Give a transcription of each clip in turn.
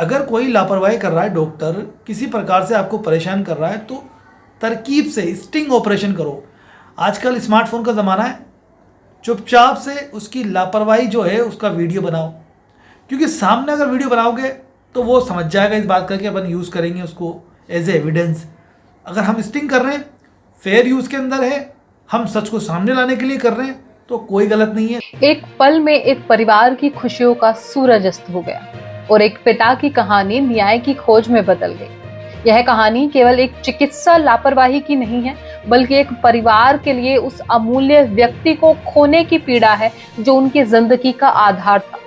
अगर कोई लापरवाही कर रहा है, डॉक्टर किसी प्रकार से आपको परेशान कर रहा है, तो तरकीब से स्टिंग ऑपरेशन करो। आजकल स्मार्टफोन का ज़माना है, चुपचाप से उसकी लापरवाही जो है उसका वीडियो बनाओ, क्योंकि सामने अगर वीडियो बनाओगे तो वो समझ जाएगा इस बात का कि अपन यूज़ करेंगे उसको एज ए एविडेंस। अगर हम स्टिंग कर रहे हैं, फेयर यूज़ के अंदर है, हम सच को सामने लाने के लिए कर रहे हैं, तो कोई गलत नहीं है। एक पल में एक परिवार की खुशियों का सूरज अस्त हो गया और एक पिता की कहानी न्याय की खोज में बदल गई। यह कहानी केवल एक चिकित्सा लापरवाही की नहीं है, बल्कि एक परिवार के लिए उस अमूल्य व्यक्ति को खोने की पीड़ा है जो उनकी जिंदगी का आधार था।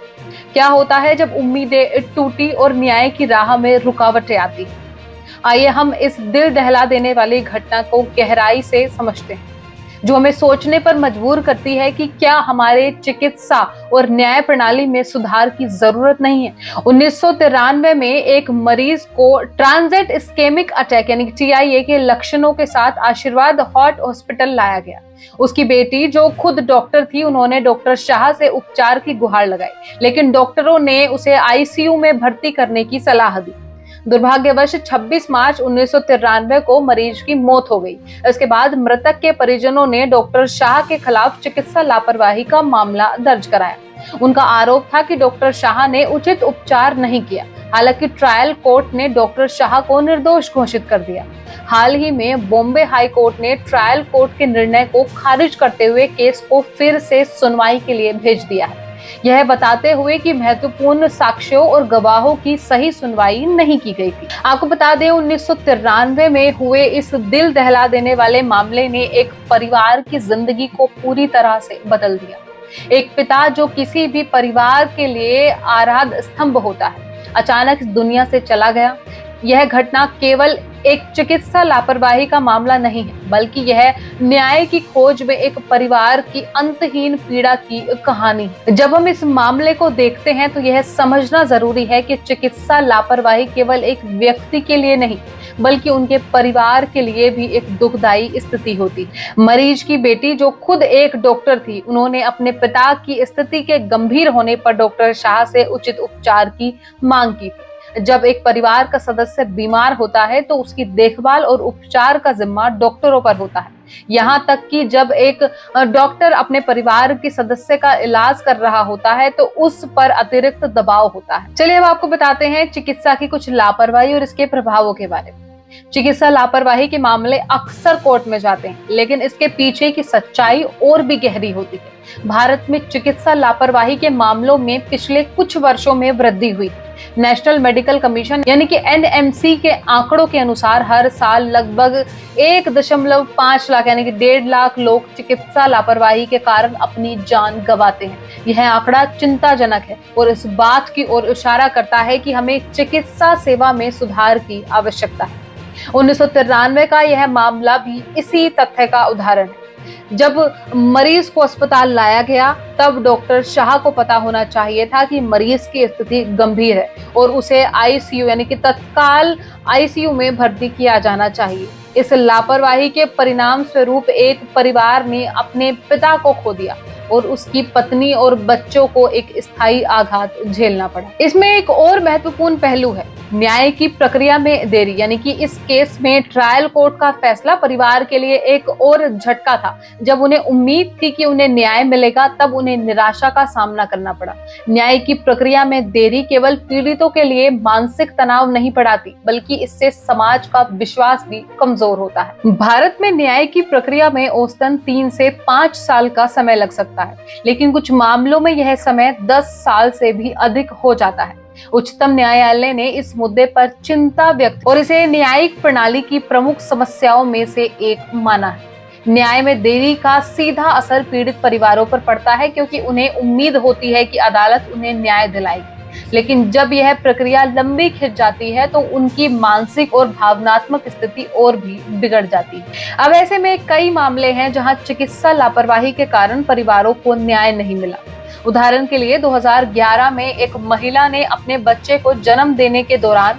क्या होता है जब उम्मीदें टूटी और न्याय की राह में रुकावटें आती हैं? आइए हम इस दिल दहला देने वाली घटना को गहराई से समझते हैं, जो हमें सोचने पर मजबूर करती है कि क्या हमारे चिकित्सा और न्याय प्रणाली में सुधार की जरूरत नहीं है। 1993 में एक मरीज को ट्रांजिट इस्केमिक अटैक यानी TIA के लक्षणों के साथ आशीर्वाद हार्ट हॉस्पिटल लाया गया। उसकी बेटी जो खुद डॉक्टर थी, उन्होंने डॉक्टर शाह से उपचार की गुहार लगाई, लेकिन डॉक्टरों ने उसे ICU में भर्ती करने की सलाह दी। दुर्भाग्यवश 26 मार्च 1993 को मरीज की मौत हो गई। इसके बाद मृतक के परिजनों ने डॉक्टर शाह के खिलाफ चिकित्सा लापरवाही का मामला दर्ज कराया। उनका आरोप था कि डॉक्टर शाह ने उचित उपचार नहीं किया। हालांकि ट्रायल कोर्ट ने डॉक्टर शाह को निर्दोष घोषित कर दिया। हाल ही में बॉम्बे हाई कोर्ट ने ट्रायल कोर्ट के निर्णय को खारिज करते हुए केस को फिर से सुनवाई के लिए भेज दिया है, यह बताते हुए कि महत्वपूर्ण साक्ष्यों और गवाहों की सही सुनवाई नहीं की गई थी। आपको बता दें, 1993 में हुए इस दिल दहला देने वाले मामले ने एक परिवार की जिंदगी को पूरी तरह से बदल दिया। एक पिता जो किसी भी परिवार के लिए आराध्य स्तंभ होता है, अचानक इस दुनिया से चला गया। यह घटना केवल एक चिकित्सा लापरवाही का मामला नहीं है, बल्कि यह न्याय की खोज में एक परिवार की अंतहीन पीड़ा की कहानी है। जब हम इस मामले को देखते हैं तो यह समझना जरूरी है कि चिकित्सा लापरवाही केवल एक व्यक्ति के लिए नहीं, बल्कि उनके परिवार के लिए भी एक दुखदायी स्थिति होती है। मरीज की बेटी जो खुद एक डॉक्टर थी, उन्होंने अपने पिता की स्थिति के गंभीर होने पर डॉक्टर शाह से उचित उपचार की मांग की थी। जब एक परिवार का सदस्य बीमार होता है तो उसकी देखभाल और उपचार का जिम्मा डॉक्टरों पर होता है। यहाँ तक कि जब एक डॉक्टर अपने परिवार के सदस्य का इलाज कर रहा होता है तो उस पर अतिरिक्त दबाव होता है। चलिए अब आपको बताते हैं चिकित्सा की कुछ लापरवाही और इसके प्रभावों के बारे में। चिकित्सा लापरवाही के मामले अक्सर कोर्ट में जाते हैं, लेकिन इसके पीछे की सच्चाई और भी गहरी होती है। भारत में चिकित्सा लापरवाही के मामलों में पिछले कुछ वर्षों में वृद्धि हुई। नेशनल मेडिकल कमीशन यानी कि NMC के आंकड़ों के अनुसार हर साल लगभग 1.5 लाख यानी कि 1.5 लाख लोग चिकित्सा लापरवाही के कारण अपनी जान गंवाते हैं। यह आंकड़ा चिंताजनक है और इस बात की ओर इशारा करता है कि हमें चिकित्सा सेवा में सुधार की आवश्यकता है। 1993 का यह मामला भी इसी तथ्य का उदाहरण है। जब मरीज को अस्पताल लाया गया, तब डॉक्टर शाह को पता होना चाहिए था कि मरीज की स्थिति गंभीर है और उसे ICU यानी कि तत्काल ICU में भर्ती किया जाना चाहिए। इस लापरवाही के परिणाम स्वरूप एक परिवार ने अपने पिता को खो दिया और उसकी पत्नी और बच्चों को एक स्थायी आघात झेलना पड़ा। इसमें एक और महत्वपूर्ण पहलू है न्याय की प्रक्रिया में देरी, यानी कि इस केस में ट्रायल कोर्ट का फैसला परिवार के लिए एक और झटका था। जब उन्हें उम्मीद थी कि उन्हें न्याय मिलेगा, तब उन्हें निराशा का सामना करना पड़ा। न्याय की प्रक्रिया में देरी केवल पीड़ितों के लिए मानसिक तनाव नहीं बढ़ाती, बल्कि इससे समाज का विश्वास भी कमजोर होता है। भारत में न्याय की प्रक्रिया में औसतन 3 से 5 साल का समय लग सकता है, लेकिन कुछ मामलों में यह समय 10 साल से भी अधिक हो जाता है। उच्चतम न्यायालय ने इस मुद्दे पर चिंता व्यक्त और इसे न्यायिक प्रणाली की प्रमुख समस्याओं में से एक माना है। न्याय में देरी का सीधा असर पीड़ित परिवारों पर पड़ता है, क्योंकि उन्हें उम्मीद होती है कि अदालत उन्हें न्याय दिलाएगी। लेकिन जब यह प्रक्रिया लंबी खिंच जाती है तो उनकी मानसिक और भावनात्मक स्थिति और भी बिगड़ जाती है। अब ऐसे में कई मामले हैं जहां चिकित्सा लापरवाही के कारण परिवारों को न्याय नहीं मिला। उदाहरण के लिए 2011 में एक महिला ने अपने बच्चे को जन्म देने के दौरान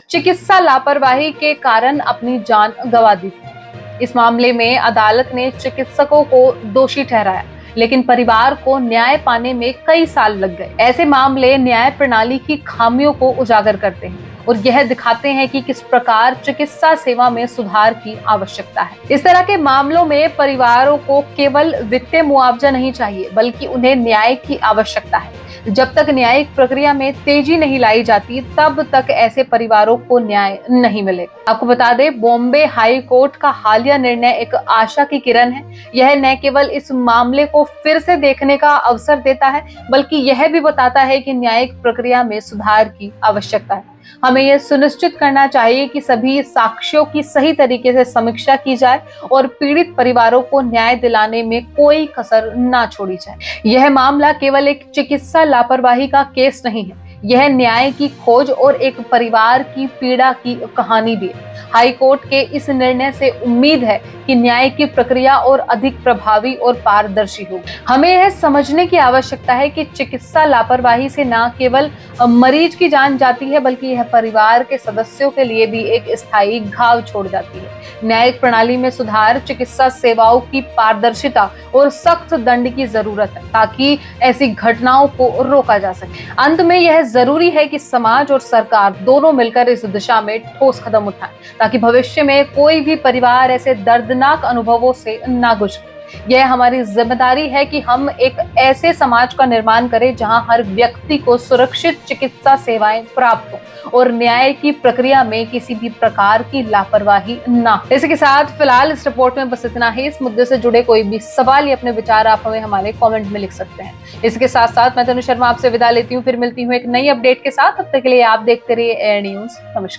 चिकित्सा लापरवाही के कारण अपनी जान गंवा दी थी। इस मामले में अदालत ने चिकित्सकों को दोषी ठहराया, लेकिन परिवार को न्याय पाने में कई साल लग गए। ऐसे मामले न्याय प्रणाली की खामियों को उजागर करते हैं और यह दिखाते हैं कि किस प्रकार चिकित्सा सेवा में सुधार की आवश्यकता है। इस तरह के मामलों में परिवारों को केवल वित्तीय मुआवजा नहीं चाहिए, बल्कि उन्हें न्याय की आवश्यकता है। जब तक न्यायिक प्रक्रिया में तेजी नहीं लाई जाती, तब तक ऐसे परिवारों को न्याय नहीं मिलेगा। आपको बता दें, बॉम्बे हाई कोर्ट का हालिया निर्णय एक आशा की किरण है। यह न केवल इस मामले को फिर से देखने का अवसर देता है, बल्कि यह भी बताता है कि न्यायिक प्रक्रिया में सुधार की आवश्यकता है। हमें यह सुनिश्चित करना चाहिए कि सभी साक्ष्यों की सही तरीके से समीक्षा की जाए और पीड़ित परिवारों को न्याय दिलाने में कोई कसर ना छोड़ी जाए। यह मामला केवल एक चिकित्सा लापरवाही का केस नहीं है, यह न्याय की खोज और एक परिवार की पीड़ा की कहानी भी है। हाई कोर्ट के इस निर्णय से उम्मीद है कि न्याय की प्रक्रिया और अधिक प्रभावी और पारदर्शी होगी। हमें यह समझने की आवश्यकता है कि चिकित्सा लापरवाही से न केवल मरीज की जान जाती है, बल्कि यह परिवार के सदस्यों के लिए भी एक स्थायी घाव छोड़ जाती है। न्यायिक प्रणाली में सुधार, चिकित्सा सेवाओं की पारदर्शिता और सख्त दंड की जरूरत है, ताकि ऐसी घटनाओं को रोका जा सके। अंत में यह जरूरी है कि समाज और सरकार दोनों मिलकर इस दिशा में ठोस कदम उठाएं, ताकि भविष्य में कोई भी परिवार ऐसे दर्दनाक अनुभवों से ना गुजरे। यह हमारी जिम्मेदारी है कि हम एक ऐसे समाज का निर्माण करें जहां हर व्यक्ति को सुरक्षित चिकित्सा सेवाएं प्राप्त हो और न्याय की प्रक्रिया में किसी भी प्रकार की लापरवाही ना हो। इसी के साथ फिलहाल इस रिपोर्ट में बस इतना ही। इस मुद्दे से जुड़े कोई भी सवाल या अपने विचार आप हमें हमारे कमेंट में लिख सकते हैं। इसके साथ साथ मैं तनु शर्मा आपसे विदा लेती हूँ, फिर मिलती हूँ एक नई अपडेट के साथ। तब तक के लिए आप देखते रहिए एयर न्यूज। नमस्कार।